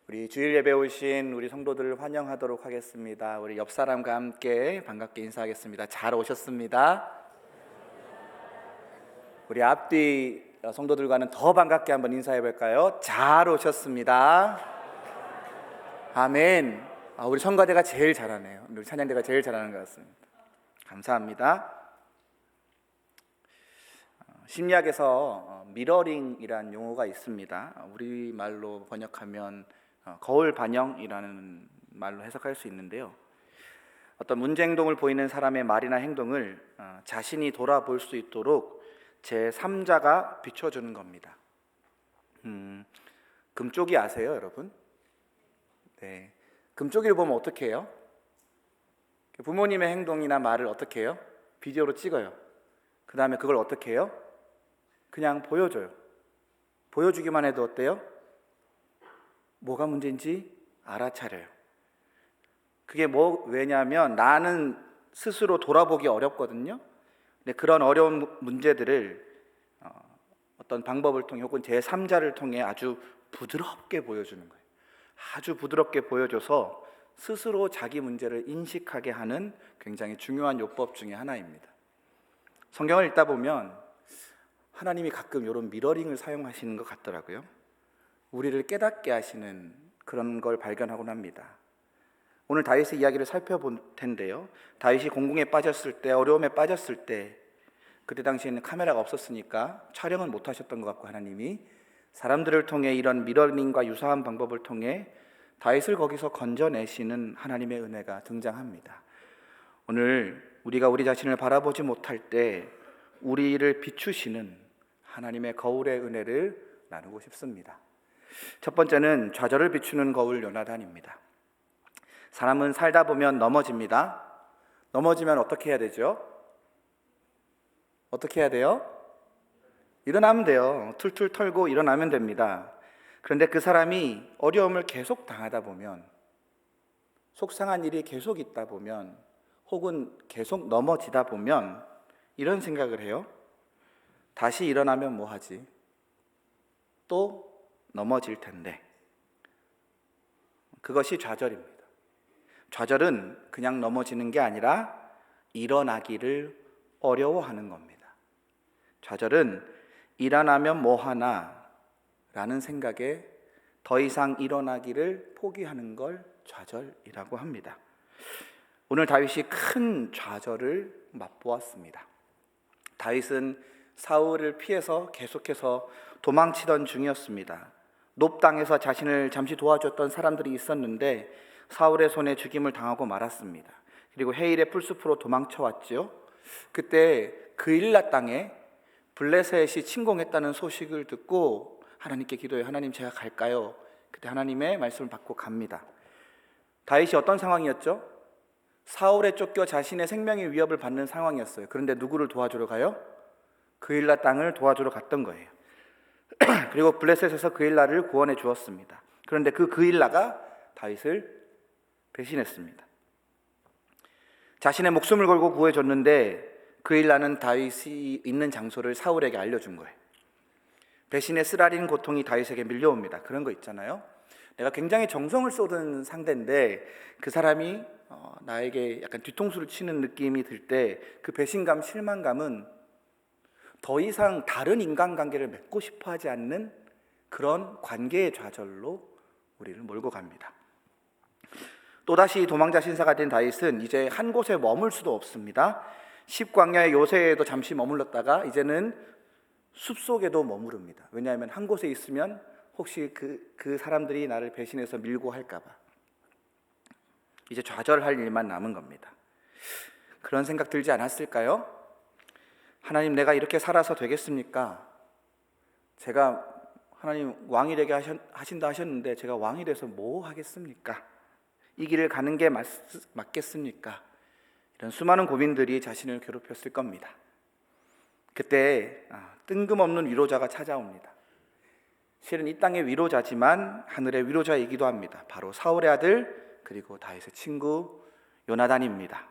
우리 주일 예배 오신 우리 성도들을 환영하도록 하겠습니다. 우리 옆 사람과 함께 반갑게 인사하겠습니다. 잘 오셨습니다. 우리 앞뒤 성도들과는 더 반갑게 한번 인사해 볼까요? 잘 오셨습니다. 아멘. 우리 성가대가 제일 잘하네요. 우리 찬양대가 제일 잘하는 것 같습니다. 감사합니다. 심리학에서 미러링이라는 용어가 있습니다. 우리말로 번역하면 거울 반영이라는 말로 해석할 수 있는데요. 어떤 문제 행동을 보이는 사람의 말이나 행동을 자신이 돌아볼 수 있도록 제3자가 비춰주는 겁니다. 금쪽이 아세요, 여러분? 네. 금쪽이를 보면 어떻게 해요? 부모님의 행동이나 말을 어떻게 해요? 비디오로 찍어요. 그 다음에 그걸 어떻게 해요? 그냥 보여줘요. 보여주기만 해도 어때요? 뭐가 문제인지 알아차려요. 그게 왜냐하면 나는 스스로 돌아보기 어렵거든요. 근데 그런 어려운 문제들을 어떤 방법을 통해 혹은 제3자를 통해 아주 부드럽게 보여주는 거예요. 아주 부드럽게 보여줘서 스스로 자기 문제를 인식하게 하는 굉장히 중요한 요법 중에 하나입니다. 성경을 읽다 보면 하나님이 가끔 이런 미러링을 사용하시는 것 같더라고요. 우리를 깨닫게 하시는 그런 걸 발견하곤 합니다. 오늘 다윗의 이야기를 살펴볼 텐데요. 다윗이 공궁에 빠졌을 때, 어려움에 빠졌을 때, 그때 당시에는 카메라가 없었으니까 촬영은 못 하셨던 것 같고, 하나님이 사람들을 통해 이런 미러링과 유사한 방법을 통해 다윗을 거기서 건져내시는 하나님의 은혜가 등장합니다. 오늘 우리가 우리 자신을 바라보지 못할 때 우리를 비추시는 하나님의 거울의 은혜를 나누고 싶습니다. 첫 번째는 좌절을 비추는 거울 요나단입니다. 사람은 살다 보면 넘어집니다. 넘어지면 어떻게 해야 되죠? 어떻게 해야 돼요? 일어나면 돼요. 툴툴 털고 일어나면 됩니다. 그런데 그 사람이 어려움을 계속 당하다 보면, 속상한 일이 계속 있다 보면, 혹은 계속 넘어지다 보면 이런 생각을 해요. 다시 일어나면 뭐 하지? 또 넘어질 텐데. 그것이 좌절입니다. 좌절은 그냥 넘어지는 게 아니라 일어나기를 어려워하는 겁니다. 좌절은 일어나면 뭐 하나 라는 생각에 더 이상 일어나기를 포기하는 걸 좌절이라고 합니다. 오늘 다윗이 큰 좌절을 맛보았습니다. 다윗은 사울을 피해서 계속해서 도망치던 중이었습니다. 놉 땅에서 자신을 잠시 도와줬던 사람들이 있었는데 사울의 손에 죽임을 당하고 말았습니다. 그리고 헤일의 풀숲으로 도망쳐왔죠. 그때 그일라 땅에 블레셋이 침공했다는 소식을 듣고 하나님께 기도해요. 하나님, 제가 갈까요? 그때 하나님의 말씀을 받고 갑니다. 다윗이 어떤 상황이었죠? 사울에 쫓겨 자신의 생명의 위협을 받는 상황이었어요. 그런데 누구를 도와주러 가요? 그일라 땅을 도와주러 갔던 거예요. 그리고 블레셋에서 그일라를 구원해 주었습니다. 그런데 그 그일라가 다윗을 배신했습니다. 자신의 목숨을 걸고 구해줬는데 그일라는 다윗이 있는 장소를 사울에게 알려준 거예요. 배신의 쓰라린 고통이 다윗에게 밀려옵니다. 그런 거 있잖아요. 내가 굉장히 정성을 쏟은 상대인데 그 사람이 나에게 약간 뒤통수를 치는 느낌이 들 때 그 배신감, 실망감은 더 이상 다른 인간관계를 맺고 싶어 하지 않는 그런 관계의 좌절로 우리를 몰고 갑니다. 또다시 도망자 신사가 된 다윗은 이제 한 곳에 머물 수도 없습니다. 십광야의 요새에도 잠시 머물렀다가 이제는 숲속에도 머무릅니다. 왜냐하면 한 곳에 있으면 혹시 그 사람들이 나를 배신해서 밀고 할까 봐. 이제 좌절할 일만 남은 겁니다. 그런 생각 들지 않았을까요? 하나님, 내가 이렇게 살아서 되겠습니까? 제가 하나님 왕이 되게 하신다 하셨는데 제가 왕이 돼서 뭐 하겠습니까? 이 길을 가는 게 맞겠습니까? 이런 수많은 고민들이 자신을 괴롭혔을 겁니다. 그때 뜬금없는 위로자가 찾아옵니다. 실은 이 땅의 위로자지만 하늘의 위로자이기도 합니다. 바로 사울의 아들 그리고 다윗의 친구 요나단입니다.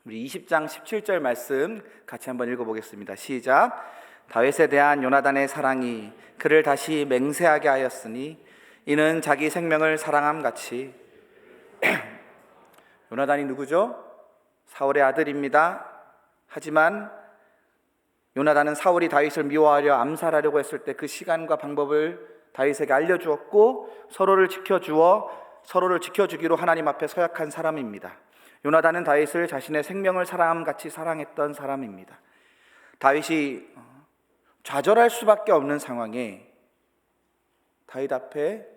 우리 20장 17절 말씀 같이 한번 읽어보겠습니다. 시작. 다윗에 대한 요나단의 사랑이 그를 다시 맹세하게 하였으니 이는 자기 생명을 사랑함 같이. 요나단이 누구죠? 사울의 아들입니다. 하지만 요나단은 사울이 다윗을 미워하려 암살하려고 했을 때 그 시간과 방법을 다윗에게 알려주었고 서로를 지켜주기로 하나님 앞에 서약한 사람입니다. 요나단은 다윗을 자신의 생명을 사랑함같이 사랑했던 사람입니다. 다윗이 좌절할 수밖에 없는 상황에 다윗 앞에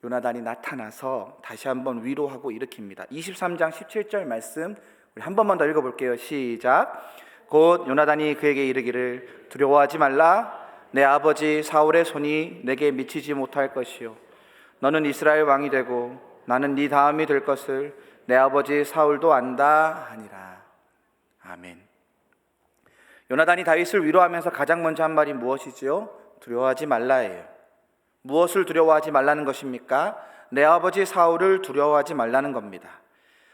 요나단이 나타나서 다시 한번 위로하고 일으킵니다. 23장 17절 말씀 우리 한 번만 더 읽어볼게요. 시작. 곧 요나단이 그에게 이르기를 두려워하지 말라. 내 아버지 사울의 손이 내게 미치지 못할 것이요 너는 이스라엘 왕이 되고 나는 네 다음이 될 것을 내 아버지 사울도 안다 하니라. 아멘. 요나단이 다윗을 위로하면서 가장 먼저 한 말이 무엇이지요? 두려워하지 말라예요. 무엇을 두려워하지 말라는 것입니까? 내 아버지 사울을 두려워하지 말라는 겁니다.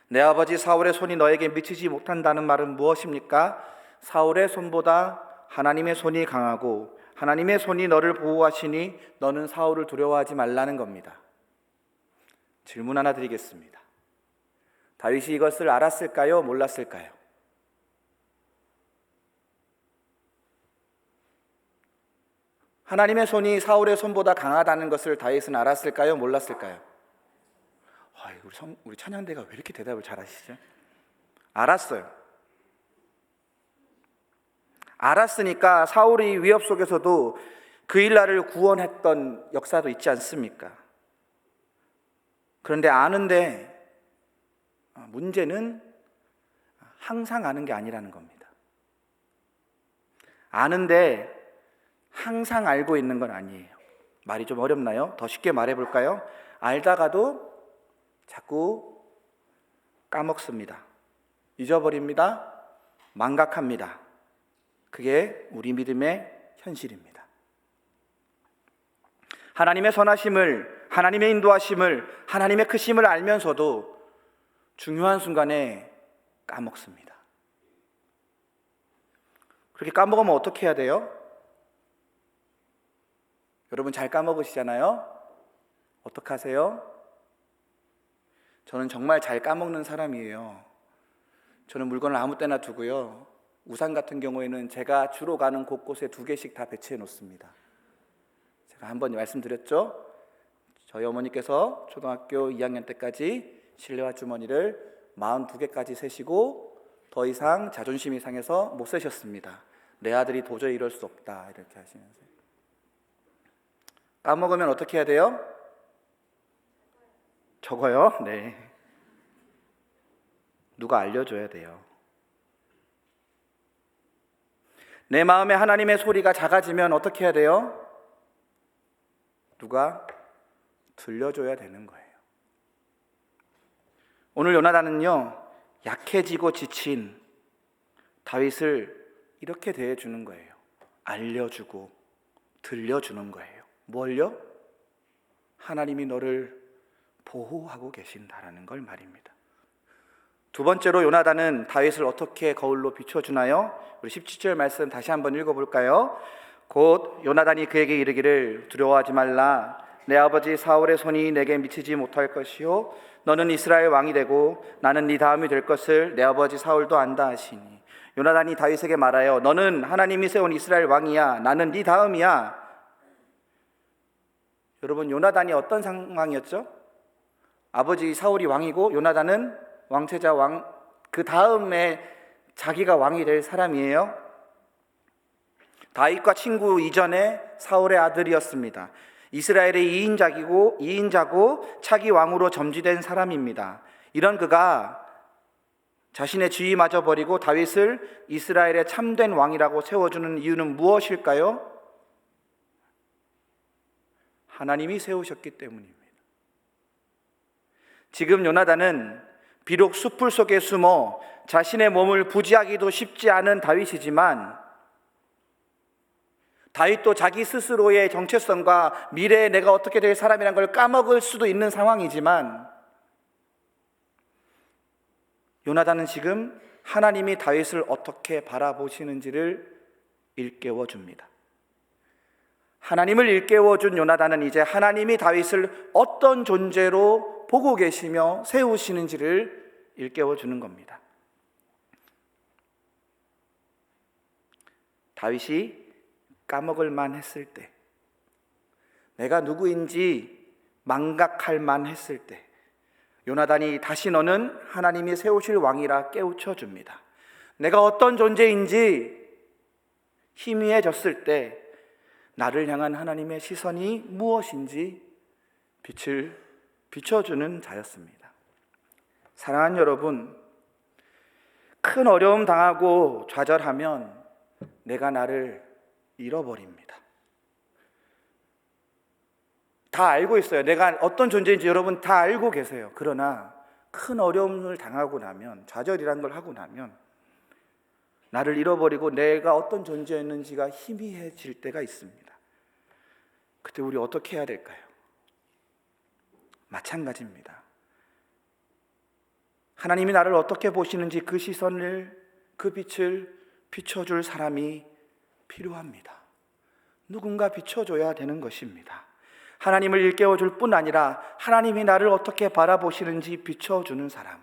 내 아버지 사울의 손이 너에게 미치지 못한다는 말은 무엇입니까? 사울의 손보다 하나님의 손이 강하고 하나님의 손이 너를 보호하시니 너는 사울을 두려워하지 말라는 겁니다. 질문 하나 드리겠습니다. 다윗이 이것을 알았을까요? 몰랐을까요? 하나님의 손이 사울의 손보다 강하다는 것을 다윗은 알았을까요? 몰랐을까요? 우리 찬양대가 왜 이렇게 대답을 잘하시죠? 알았어요. 알았으니까 사울의 위협 속에서도 그 일날을 구원했던 역사도 있지 않습니까? 그런데 아는데 문제는 항상 아는 게 아니라는 겁니다. 아는데 항상 알고 있는 건 아니에요. 말이 좀 어렵나요? 더 쉽게 말해볼까요? 알다가도 자꾸 까먹습니다. 잊어버립니다. 망각합니다. 그게 우리 믿음의 현실입니다. 하나님의 선하심을, 하나님의 인도하심을, 하나님의 크심을 알면서도 중요한 순간에 까먹습니다. 그렇게 까먹으면 어떻게 해야 돼요? 여러분 잘 까먹으시잖아요? 어떻게 하세요? 저는 정말 잘 까먹는 사람이에요. 저는 물건을 아무 때나 두고요. 우산 같은 경우에는 제가 주로 가는 곳곳에 2개씩 다 배치해 놓습니다. 제가 한번 말씀드렸죠? 저희 어머니께서 초등학교 2학년 때까지 실내화 주머니를 42개까지 세시고 더 이상 자존심이 상해서 못 세셨습니다. 내 아들이 도저히 이럴 수 없다 이렇게 하시면서. 까먹으면 어떻게 해야 돼요? 적어요? 네. 누가 알려줘야 돼요. 내 마음에 하나님의 소리가 작아지면 어떻게 해야 돼요? 누가 들려줘야 되는 거예요. 오늘 요나단은요, 약해지고 지친 다윗을 이렇게 대해주는 거예요. 알려주고 들려주는 거예요. 뭘요? 하나님이 너를 보호하고 계신다라는 걸 말입니다. 두 번째로 요나단은 다윗을 어떻게 거울로 비춰주나요? 우리 17절 말씀 다시 한번 읽어볼까요? 곧 요나단이 그에게 이르기를 두려워하지 말라. 내 아버지 사울의 손이 내게 미치지 못할 것이요 너는 이스라엘 왕이 되고 나는 네 다음이 될 것을 내 아버지 사울도 안다 하시니. 요나단이 다윗에게 말하여 너는 하나님이 세운 이스라엘 왕이야. 나는 네 다음이야. 여러분 요나단이 어떤 상황이었죠? 아버지 사울이 왕이고 요나단은 왕세자 왕, 그 다음에 자기가 왕이 될 사람이에요. 다윗과 친구 이전에 사울의 아들이었습니다. 이스라엘의 2인자고 차기 왕으로 점지된 사람입니다. 이런 그가 자신의 지위마저 버리고 다윗을 이스라엘의 참된 왕이라고 세워주는 이유는 무엇일까요? 하나님이 세우셨기 때문입니다. 지금 요나단은 비록 숲풀 속에 숨어 자신의 몸을 부지하기도 쉽지 않은 다윗이지만 다윗도 자기 스스로의 정체성과 미래에 내가 어떻게 될 사람이란 걸 까먹을 수도 있는 상황이지만 요나단은 지금 하나님이 다윗을 어떻게 바라보시는지를 일깨워 줍니다. 하나님을 일깨워준 요나단은 이제 하나님이 다윗을 어떤 존재로 보고 계시며 세우시는지를 일깨워주는 겁니다. 다윗이 까먹을 만했을 때, 내가 누구인지 망각할 만했을 때, 요나단이 다시 너는 하나님이 세우실 왕이라 깨우쳐 줍니다. 내가 어떤 존재인지 희미해졌을 때 나를 향한 하나님의 시선이 무엇인지 빛을 비춰주는 자였습니다. 사랑하는 여러분, 큰 어려움 당하고 좌절하면 내가 나를 잃어버립니다. 다 알고 있어요. 내가 어떤 존재인지 여러분 다 알고 계세요. 그러나 큰 어려움을 당하고 나면, 좌절이란 걸 하고 나면 나를 잃어버리고 내가 어떤 존재였는지가 희미해질 때가 있습니다. 그때 우리 어떻게 해야 될까요? 마찬가지입니다. 하나님이 나를 어떻게 보시는지 그 시선을, 그 빛을 비춰줄 사람이 필요합니다. 누군가 비춰줘야 되는 것입니다. 하나님을 일깨워줄 뿐 아니라 하나님이 나를 어떻게 바라보시는지 비춰주는 사람,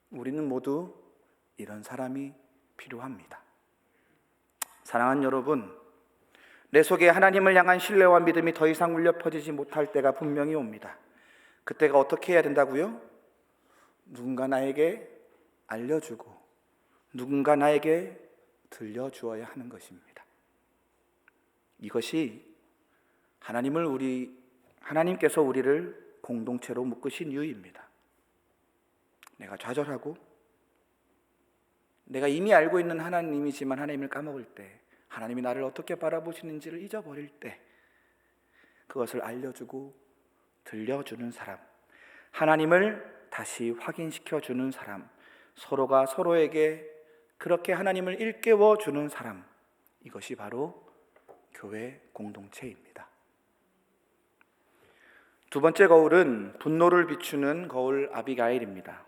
우리는 모두 이런 사람이 필요합니다. 사랑하는 여러분, 내 속에 하나님을 향한 신뢰와 믿음이 더 이상 울려 퍼지지 못할 때가 분명히 옵니다. 그때가 어떻게 해야 된다고요? 누군가 나에게 알려주고 누군가 나에게 들려주어야 하는 것입니다. 이것이 하나님께서 우리를 공동체로 묶으신 이유입니다. 내가 좌절하고 내가 이미 알고 있는 하나님이지만 하나님을 까먹을 때, 하나님이 나를 어떻게 바라보시는지를 잊어버릴 때 그것을 알려주고 들려주는 사람, 하나님을 다시 확인시켜주는 사람, 서로가 서로에게 그렇게 하나님을 일깨워주는 사람, 이것이 바로 교회 공동체입니다. 두 번째 거울은 분노를 비추는 거울 아비가일입니다.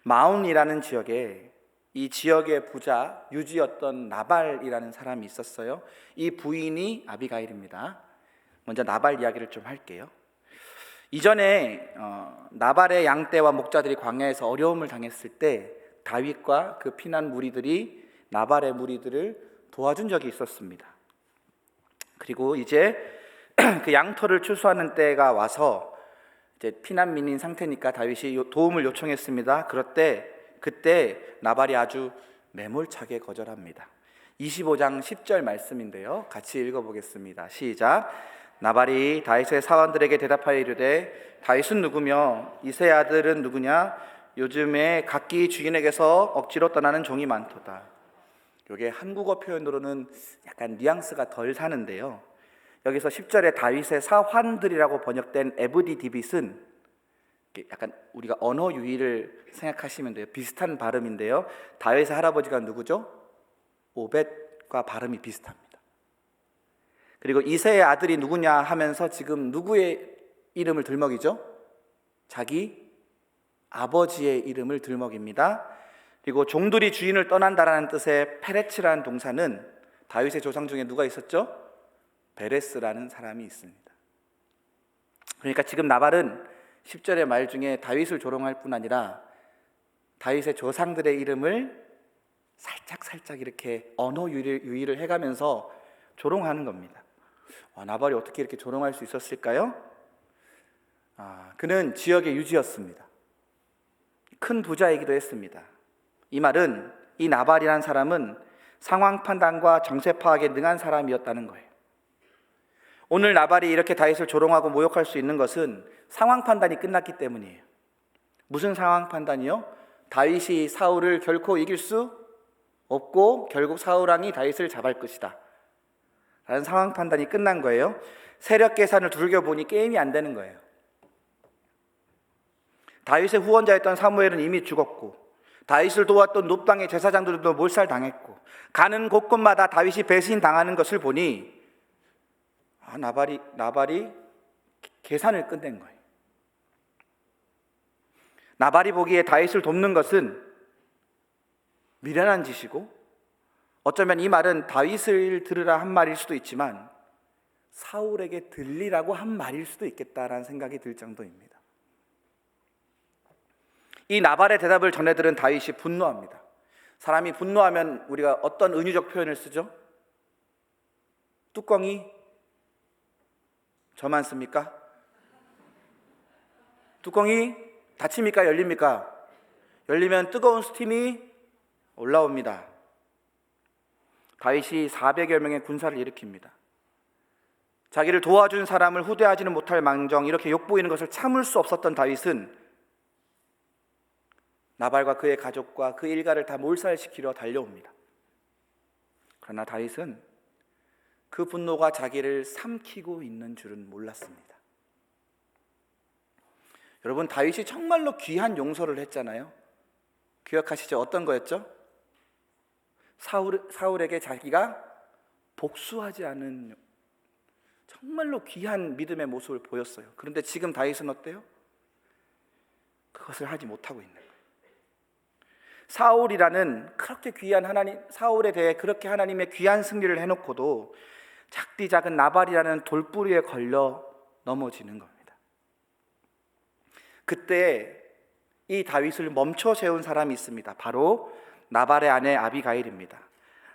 마온이라는 지역에 이 지역의 부자 유지였던 나발이라는 사람이 있었어요. 이 부인이 아비가일입니다. 먼저 나발 이야기를 좀 할게요. 이전에 나발의 양떼와 목자들이 광야에서 어려움을 당했을 때 다윗과 그 피난 무리들이 나발의 무리들을 도와준 적이 있었습니다. 그리고 이제 그 양털을 추수하는 때가 와서 이제 피난민인 상태니까 다윗이 도움을 요청했습니다. 그때 나발이 아주 매몰차게 거절합니다. 25장 10절 말씀인데요, 같이 읽어보겠습니다. 시작. 나발이 다윗의 사원들에게 대답하여 이르되 다윗은 누구며 이새의 아들은 누구냐? 요즘에 각기 주인에게서 억지로 떠나는 종이 많도다. 이게 한국어 표현으로는 약간 뉘앙스가 덜 사는데요, 여기서 10절에 다윗의 사환들이라고 번역된 에브디 디빗은 약간 우리가 언어 유희를 생각하시면 돼요. 비슷한 발음인데요, 다윗의 할아버지가 누구죠? 오벳과 발음이 비슷합니다. 그리고 이새의 아들이 누구냐 하면서 지금 누구의 이름을 들먹이죠? 자기 아버지의 이름을 들먹입니다. 그리고 종들이 주인을 떠난다라는 뜻의 페레츠라는 동사는 다윗의 조상 중에 누가 있었죠? 베레스라는 사람이 있습니다. 그러니까 지금 나발은 10절의 말 중에 다윗을 조롱할 뿐 아니라 다윗의 조상들의 이름을 살짝 이렇게 언어 유희를 해가면서 조롱하는 겁니다. 나발이 어떻게 이렇게 조롱할 수 있었을까요? 그는 지역의 유지였습니다. 큰 부자이기도 했습니다. 이 말은 이 나발이라는 사람은 상황 판단과 정세 파악에 능한 사람이었다는 거예요. 오늘 나발이 이렇게 다윗을 조롱하고 모욕할 수 있는 것은 상황 판단이 끝났기 때문이에요. 무슨 상황 판단이요? 다윗이 사울을 결코 이길 수 없고 결국 사울 왕이 다윗을 잡을 것이다 라는 상황 판단이 끝난 거예요. 세력 계산을 두들겨 보니 게임이 안 되는 거예요. 다윗의 후원자였던 사무엘은 이미 죽었고 다윗을 도왔던 놋방의 제사장들도 몰살당했고 가는 곳곳마다 다윗이 배신당하는 것을 보니 나발이 계산을 끝낸 거예요. 나발이 보기에 다윗을 돕는 것은 미련한 짓이고 어쩌면 이 말은 다윗을 들으라 한 말일 수도 있지만 사울에게 들리라고 한 말일 수도 있겠다라는 생각이 들 정도입니다. 이 나발의 대답을 전해 들은 다윗이 분노합니다. 사람이 분노하면 우리가 어떤 은유적 표현을 쓰죠? 뚜껑이 저만 씁니까? 뚜껑이 닫힙니까? 열립니까? 열리면 뜨거운 스팀이 올라옵니다. 다윗이 400여 명의 군사를 일으킵니다. 자기를 도와준 사람을 후대하지는 못할 망정 이렇게 욕보이는 것을 참을 수 없었던 다윗은 나발과 그의 가족과 그 일가를 다 몰살시키려 달려옵니다. 그러나 다윗은 그 분노가 자기를 삼키고 있는 줄은 몰랐습니다. 여러분, 다윗이 정말로 귀한 용서를 했잖아요. 기억하시죠? 어떤 거였죠? 사울에게 자기가 복수하지 않은 정말로 귀한 믿음의 모습을 보였어요. 그런데 지금 다윗은 어때요? 그것을 하지 못하고 있는 거예요. 사울이라는 그렇게 귀한 하나님, 사울에 대해 그렇게 하나님의 귀한 승리를 해놓고도 작디 작은 나발이라는 돌부리에 걸려 넘어지는 겁니다. 그때 이 다윗을 멈춰 세운 사람이 있습니다. 바로 나발의 아내 아비가일입니다.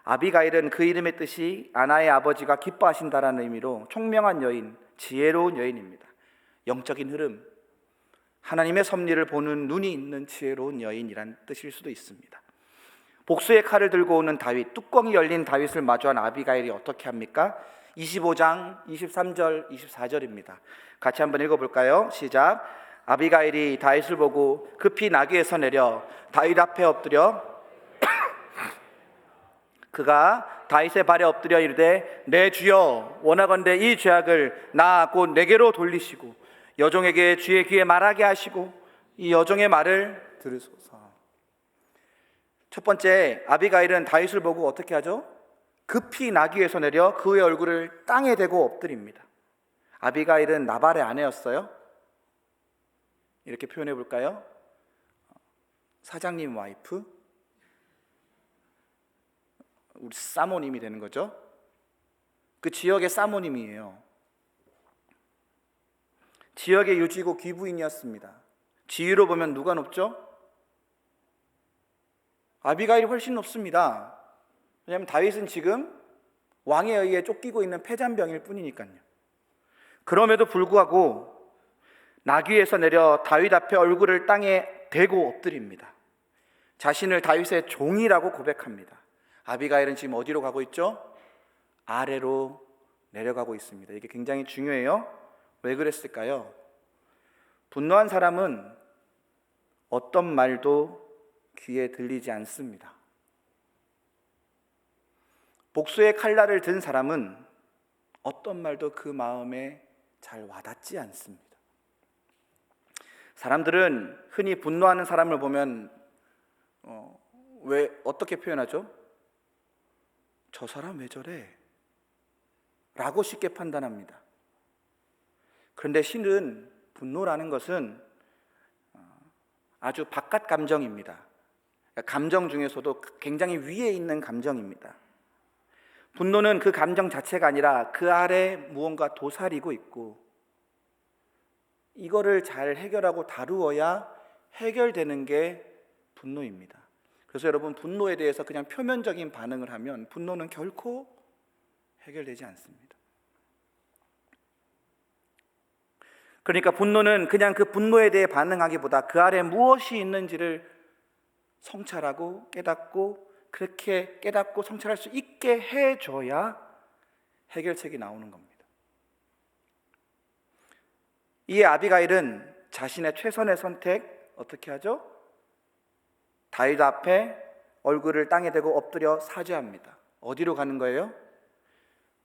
아비가일은 그 이름의 뜻이 아나의 아버지가 기뻐하신다라는 의미로 총명한 여인, 지혜로운 여인입니다. 영적인 흐름, 하나님의 섭리를 보는 눈이 있는 지혜로운 여인이란 뜻일 수도 있습니다. 복수의 칼을 들고 오는 다윗, 뚜껑이 열린 다윗을 마주한 아비가일이 어떻게 합니까? 25장 23절 24절입니다. 같이 한번 읽어볼까요? 시작. 아비가일이 다윗을 보고 급히 나귀에서 내려 다윗 앞에 엎드려 그가 다윗의 발에 엎드려 이르되 내 주여 원하건대 이 죄악을 나 곧 내게로 돌리시고 여종에게 주의 귀에 말하게 하시고 이 여종의 말을 들으소서. 첫 번째, 아비가일은 다윗을 보고 어떻게 하죠? 급히 나귀에서 내려 그의 얼굴을 땅에 대고 엎드립니다. 아비가일은 나발의 아내였어요. 이렇게 표현해 볼까요? 사장님 와이프, 우리 사모님이 되는 거죠. 그 지역의 사모님이에요. 지역의 유지고 귀부인이었습니다. 지위로 보면 누가 높죠? 아비가일이 훨씬 높습니다. 왜냐하면 다윗은 지금 왕에 의해 쫓기고 있는 패잔병일 뿐이니까요. 그럼에도 불구하고 나귀에서 내려 다윗 앞에 얼굴을 땅에 대고 엎드립니다. 자신을 다윗의 종이라고 고백합니다. 아비가일은 지금 어디로 가고 있죠? 아래로 내려가고 있습니다. 이게 굉장히 중요해요. 왜 그랬을까요? 분노한 사람은 어떤 말도 귀에 들리지 않습니다. 복수의 칼날을 든 사람은 어떤 말도 그 마음에 잘 와닿지 않습니다. 사람들은 흔히 분노하는 사람을 보면 왜 어떻게 표현하죠? 저 사람 왜 저래? 라고 쉽게 판단합니다. 그런데 실은 분노라는 것은 아주 바깥 감정입니다. 감정 중에서도 굉장히 위에 있는 감정입니다. 분노는 그 감정 자체가 아니라 그 아래 무언가 도사리고 있고 이거를 잘 해결하고 다루어야 해결되는 게 분노입니다. 그래서 여러분, 분노에 대해서 그냥 표면적인 반응을 하면 분노는 결코 해결되지 않습니다. 그러니까 분노는 그냥 그 분노에 대해 반응하기보다 그 아래 무엇이 있는지를 성찰하고 깨닫고 그렇게 깨닫고 성찰할 수 있게 해줘야 해결책이 나오는 겁니다. 이에 아비가일은 자신의 최선의 선택 어떻게 하죠? 다윗 앞에 얼굴을 땅에 대고 엎드려 사죄합니다. 어디로 가는 거예요?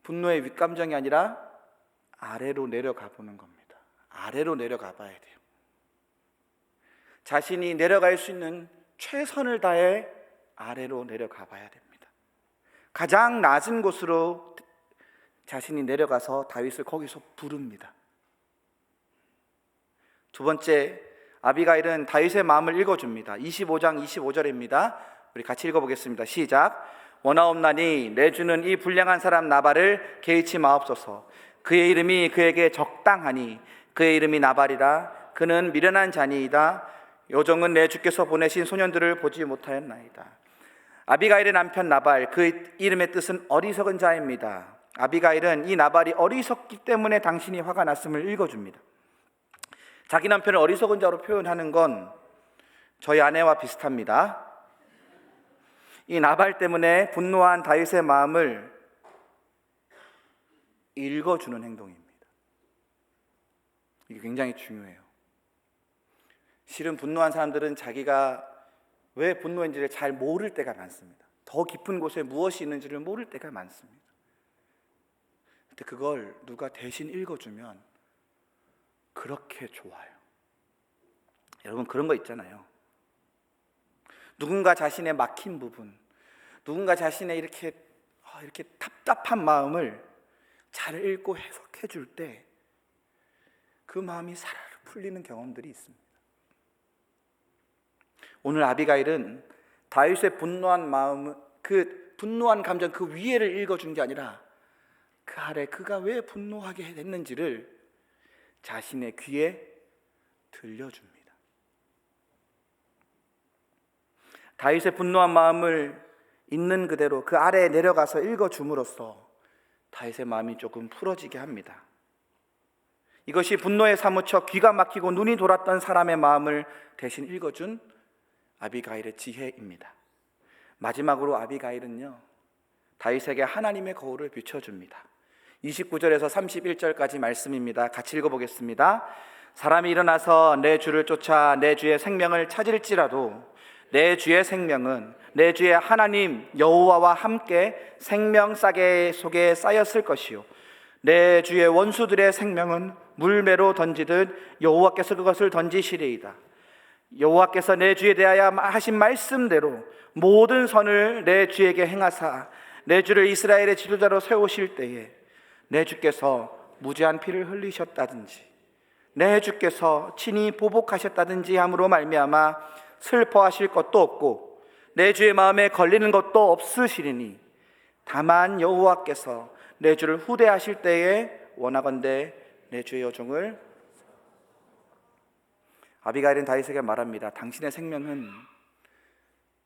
분노의 윗감정이 아니라 아래로 내려가 보는 겁니다. 아래로 내려가 봐야 돼요. 자신이 내려갈 수 있는 최선을 다해 아래로 내려가 봐야 됩니다. 가장 낮은 곳으로 자신이 내려가서 다윗을 거기서 부릅니다. 두 번째, 아비가일은 다윗의 마음을 읽어줍니다. 25장 25절입니다. 우리 같이 읽어보겠습니다. 시작. 원하옵나니 내주는 이 불량한 사람 나발을 개의치 마옵소서. 그의 이름이 그에게 적당하니 그의 이름이 나발이라. 그는 미련한 자니이다. 요정은 내 주께서 보내신 소년들을 보지 못하였나이다. 아비가일의 남편 나발, 그 이름의 뜻은 어리석은 자입니다. 아비가일은 이 나발이 어리석기 때문에 당신이 화가 났음을 읽어줍니다. 자기 남편을 어리석은 자로 표현하는 건 저희 아내와 비슷합니다. 이 나발 때문에 분노한 다윗의 마음을 읽어주는 행동입니다. 이게 굉장히 중요해요. 실은 분노한 사람들은 자기가 왜 분노했는지를 잘 모를 때가 많습니다. 더 깊은 곳에 무엇이 있는지를 모를 때가 많습니다. 근데 그걸 누가 대신 읽어주면 그렇게 좋아요. 여러분, 그런 거 있잖아요. 누군가 자신의 막힌 부분, 누군가 자신의 이렇게 답답한 마음을 잘 읽고 해석해 줄 때 그 마음이 사르르 풀리는 경험들이 있습니다. 오늘 아비가일은 다윗의 분노한 마음, 그 분노한 감정 그 위에를 읽어준 게 아니라 그 아래 그가 왜 분노하게 됐는지를 자신의 귀에 들려줍니다. 다윗의 분노한 마음을 있는 그대로 그 아래에 내려가서 읽어줌으로써 다윗의 마음이 조금 풀어지게 합니다. 이것이 분노에 사무쳐 귀가 막히고 눈이 돌았던 사람의 마음을 대신 읽어준 아비가일의 지혜입니다. 마지막으로 아비가일은요, 다윗에게 하나님의 거울을 비춰줍니다. 29절에서 31절까지 말씀입니다. 같이 읽어보겠습니다. 사람이 일어나서 내 주를 쫓아 내 주의 생명을 찾을지라도 내 주의 생명은 내 주의 하나님 여호와와 함께 생명싸개 속에 쌓였을 것이요 내 주의 원수들의 생명은 물매로 던지듯 여호와께서 그것을 던지시리이다. 여호와께서 내 주에 대하여 하신 말씀대로 모든 선을 내 주에게 행하사 내 주를 이스라엘의 지도자로 세우실 때에 내 주께서 무죄한 피를 흘리셨다든지 내 주께서 친히 보복하셨다든지 함으로 말미암아 슬퍼하실 것도 없고 내 주의 마음에 걸리는 것도 없으시리니 다만 여호와께서 내 주를 후대하실 때에 원하건대 내 주의 여종을. 아비가일은 다윗에게 말합니다. 당신의 생명은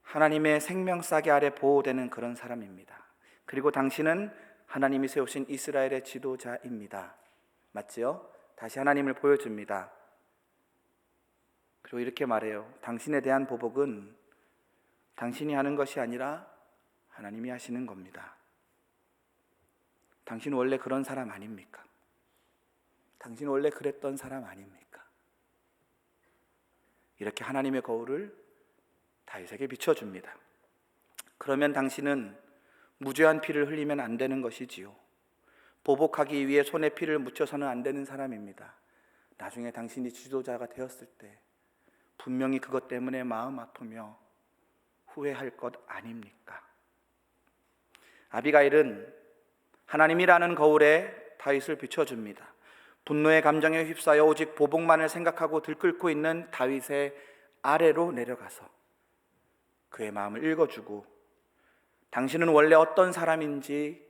하나님의 생명싸개 아래 보호되는 그런 사람입니다. 그리고 당신은 하나님이 세우신 이스라엘의 지도자입니다. 맞지요? 다시 하나님을 보여줍니다. 그리고 이렇게 말해요. 당신에 대한 보복은 당신이 하는 것이 아니라 하나님이 하시는 겁니다. 당신은 원래 그런 사람 아닙니까? 당신은 원래 그랬던 사람 아닙니까? 이렇게 하나님의 거울을 다윗에게 비춰줍니다. 그러면 당신은 무죄한 피를 흘리면 안 되는 것이지요. 보복하기 위해 손에 피를 묻혀서는 안 되는 사람입니다. 나중에 당신이 지도자가 되었을 때 분명히 그것 때문에 마음 아프며 후회할 것 아닙니까? 아비가일은 하나님이라는 거울에 다윗을 비춰줍니다. 분노의 감정에 휩싸여 오직 보복만을 생각하고 들끓고 있는 다윗의 아래로 내려가서 그의 마음을 읽어주고 당신은 원래 어떤 사람인지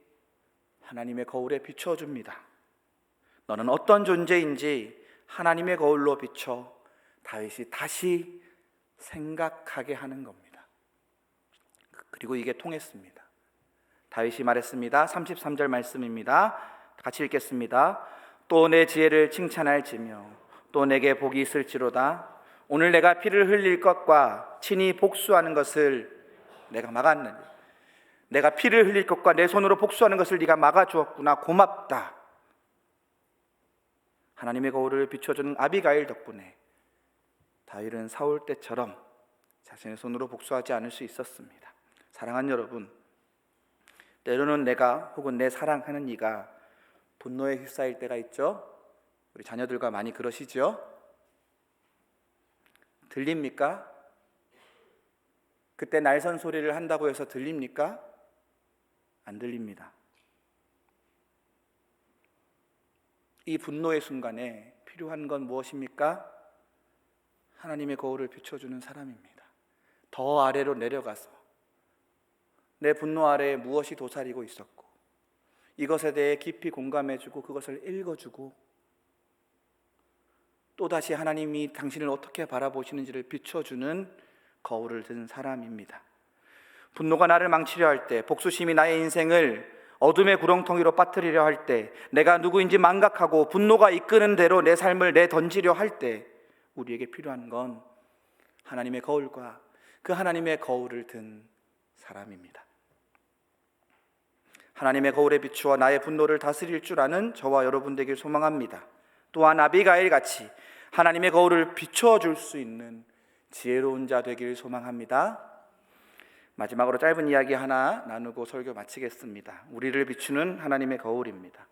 하나님의 거울에 비춰줍니다. 너는 어떤 존재인지 하나님의 거울로 비춰 다윗이 다시 생각하게 하는 겁니다. 그리고 이게 통했습니다. 다윗이 말했습니다. 33절 말씀입니다. 같이 읽겠습니다. 또 내 지혜를 칭찬할지며 또 내게 복이 있을지로다. 오늘 내가 피를 흘릴 것과 친히 복수하는 것을 내가 막았느니 내가 피를 흘릴 것과 내 손으로 복수하는 것을 네가 막아주었구나. 고맙다. 하나님의 거울을 비춰주는 아비가일 덕분에 다윗은 사울 때처럼 자신의 손으로 복수하지 않을 수 있었습니다. 사랑하는 여러분, 때로는 내가 혹은 내 사랑하는 이가 분노에 휩싸일 때가 있죠. 우리 자녀들과 많이 그러시죠. 들립니까? 그때 날선 소리를 한다고 해서 들립니까? 안 들립니다. 이 분노의 순간에 필요한 건 무엇입니까? 하나님의 거울을 비춰주는 사람입니다. 더 아래로 내려가서 내 분노 아래에 무엇이 도사리고 있었고 이것에 대해 깊이 공감해주고 그것을 읽어주고 또다시 하나님이 당신을 어떻게 바라보시는지를 비춰주는 거울을 든 사람입니다. 분노가 나를 망치려 할 때, 복수심이 나의 인생을 어둠의 구렁텅이로 빠뜨리려 할 때, 내가 누구인지 망각하고 분노가 이끄는 대로 내 삶을 내던지려 할 때 우리에게 필요한 건 하나님의 거울과 그 하나님의 거울을 든 사람입니다. 하나님의 거울에 비추어 나의 분노를 다스릴 줄 아는 저와 여러분 되길 소망합니다. 또한 아비가일 같이 하나님의 거울을 비춰줄 수 있는 지혜로운 자 되길 소망합니다. 마지막으로 짧은 이야기 하나 나누고 설교 마치겠습니다. 우리를 비추는 하나님의 거울입니다.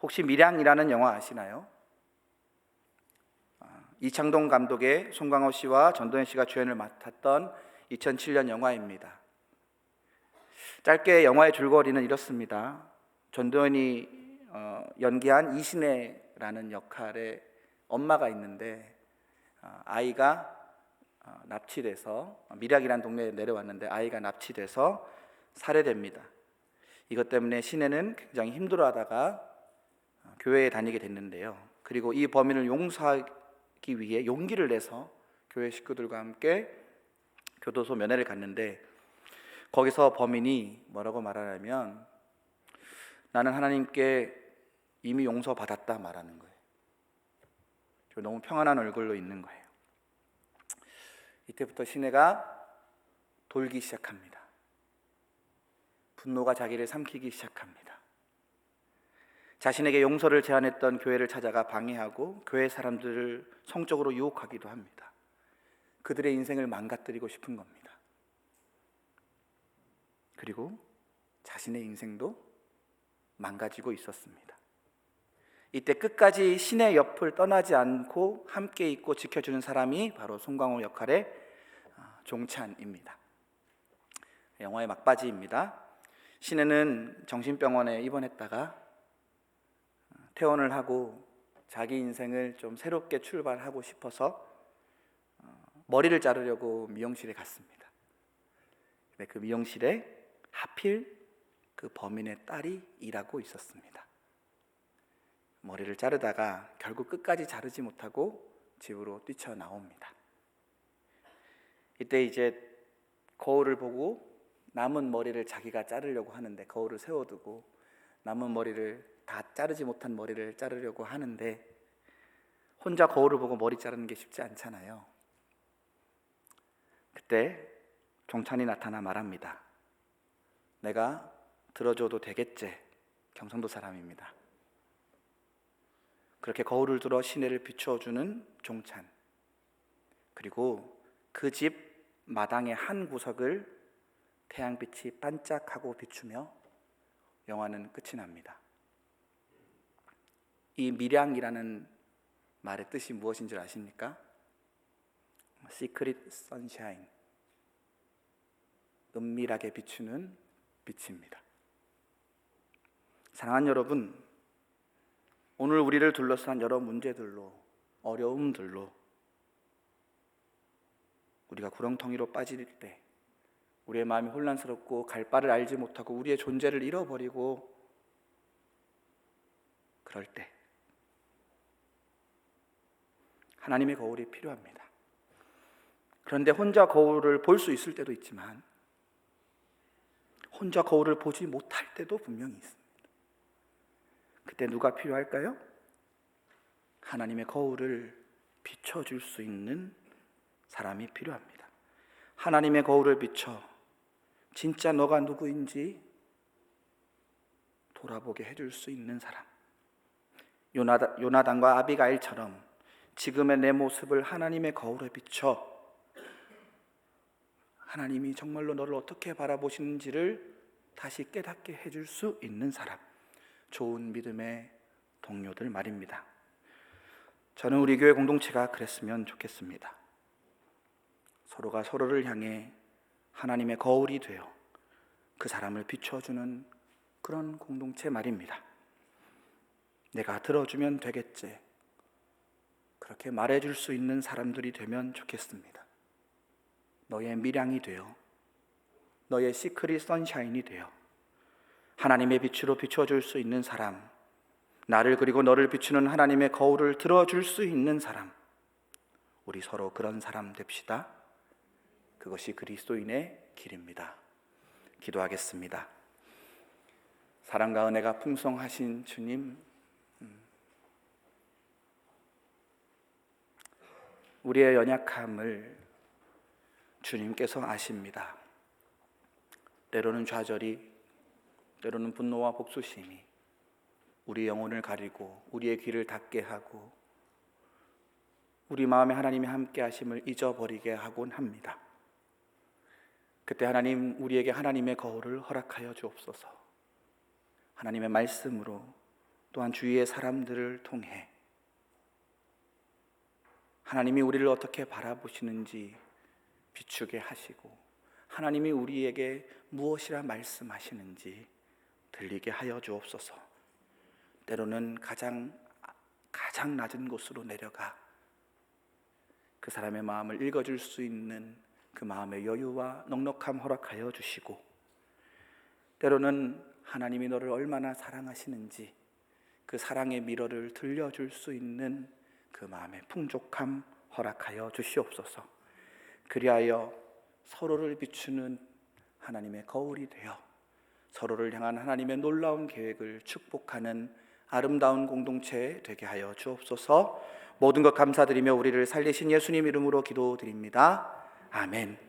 혹시 밀양이라는 영화 아시나요? 이창동 감독의 송강호 씨와 전도연 씨가 주연을 맡았던 2007년 영화입니다. 짧게 영화의 줄거리는 이렇습니다. 전도연이 연기한 이신혜라는 역할의 엄마가 있는데 아이가 납치돼서 밀양이라는 동네에 내려왔는데 아이가 납치돼서 살해됩니다. 이것 때문에 신혜는 굉장히 힘들어하다가 교회에 다니게 됐는데요. 그리고 이 범인을 용서하기 위해 용기를 내서 교회 식구들과 함께 교도소 면회를 갔는데 거기서 범인이 뭐라고 말하냐면 나는 하나님께 이미 용서받았다 말하는 거예요. 너무 평안한 얼굴로 있는 거예요. 이때부터 신혜가 돌기 시작합니다. 분노가 자기를 삼키기 시작합니다. 자신에게 용서를 제안했던 교회를 찾아가 방해하고 교회 사람들을 성적으로 유혹하기도 합니다. 그들의 인생을 망가뜨리고 싶은 겁니다. 그리고 자신의 인생도 망가지고 있었습니다. 이때 끝까지 신의 옆을 떠나지 않고 함께 있고 지켜주는 사람이 바로 송강호 역할의 종찬입니다. 영화의 막바지입니다. 신혜는 정신병원에 입원했다가 퇴원을 하고 자기 인생을 좀 새롭게 출발하고 싶어서 머리를 자르려고 미용실에 갔습니다. 그 미용실에 하필 그 범인의 딸이 일하고 있었습니다. 머리를 자르다가 결국 끝까지 자르지 못하고 집으로 뛰쳐나옵니다. 이때 이제 거울을 보고 남은 머리를 자기가 자르려고 하는데 거울을 세워두고 남은 머리를 다 자르지 못한 머리를 자르려고 하는데 혼자 거울을 보고 머리 자르는 게 쉽지 않잖아요. 그때 종찬이 나타나 말합니다. 내가 들어줘도 되겠지? 경상도 사람입니다. 그렇게 거울을 들어 시내를 비춰주는 종찬, 그리고 그 집 마당의 한 구석을 태양빛이 반짝하고 비추며 영화는 끝이 납니다. 이 밀양이라는 말의 뜻이 무엇인 줄 아십니까? Secret Sunshine, 은밀하게 비추는 빛입니다. 사랑하는 여러분, 오늘 우리를 둘러싼 여러 문제들로, 어려움들로 우리가 구렁텅이로 빠질 때, 우리의 마음이 혼란스럽고 갈 바를 알지 못하고 우리의 존재를 잃어버리고 그럴 때 하나님의 거울이 필요합니다. 그런데 혼자 거울을 볼 수 있을 때도 있지만 혼자 거울을 보지 못할 때도 분명히 있습니다. 그때 누가 필요할까요? 하나님의 거울을 비춰줄 수 있는 사람이 필요합니다. 하나님의 거울을 비춰 진짜 너가 누구인지 돌아보게 해줄 수 있는 사람. 요나단과 아비가일처럼 지금의 내 모습을 하나님의 거울에 비춰 하나님이 정말로 너를 어떻게 바라보시는지를 다시 깨닫게 해줄 수 있는 사람. 좋은 믿음의 동료들 말입니다. 저는 우리 교회 공동체가 그랬으면 좋겠습니다. 서로가 서로를 향해 하나님의 거울이 되어 그 사람을 비춰주는 그런 공동체 말입니다. 내가 들어주면 되겠지, 그렇게 말해줄 수 있는 사람들이 되면 좋겠습니다. 너의 밀양이 되어 너의 시크릿 선샤인이 되어 하나님의 빛으로 비춰줄 수 있는 사람, 나를 그리고 너를 비추는 하나님의 거울을 들어줄 수 있는 사람, 우리 서로 그런 사람 됩시다. 그것이 그리스도인의 길입니다. 기도하겠습니다. 사랑과 은혜가 풍성하신 주님, 우리의 연약함을 주님께서 아십니다. 때로는 좌절이, 때로는 분노와 복수심이 우리 영혼을 가리고 우리의 귀를 닫게 하고 우리 마음에 하나님의 함께 하심을 잊어버리게 하곤 합니다. 그때 하나님, 우리에게 하나님의 거울을 허락하여 주옵소서. 하나님의 말씀으로, 또한 주위의 사람들을 통해 하나님이 우리를 어떻게 바라보시는지 비추게 하시고, 하나님이 우리에게 무엇이라 말씀하시는지 들리게 하여 주옵소서. 때로는 가장 낮은 곳으로 내려가 그 사람의 마음을 읽어줄 수 있는 그 마음의 여유와 넉넉함 허락하여 주시고, 때로는 하나님이 너를 얼마나 사랑하시는지 그 사랑의 미러를 들려줄 수 있는 그 마음의 풍족함 허락하여 주시옵소서. 그리하여 서로를 비추는 하나님의 거울이 되어 서로를 향한 하나님의 놀라운 계획을 축복하는 아름다운 공동체 되게 하여 주옵소서. 모든 것 감사드리며 우리를 살리신 예수님 이름으로 기도드립니다. 아멘.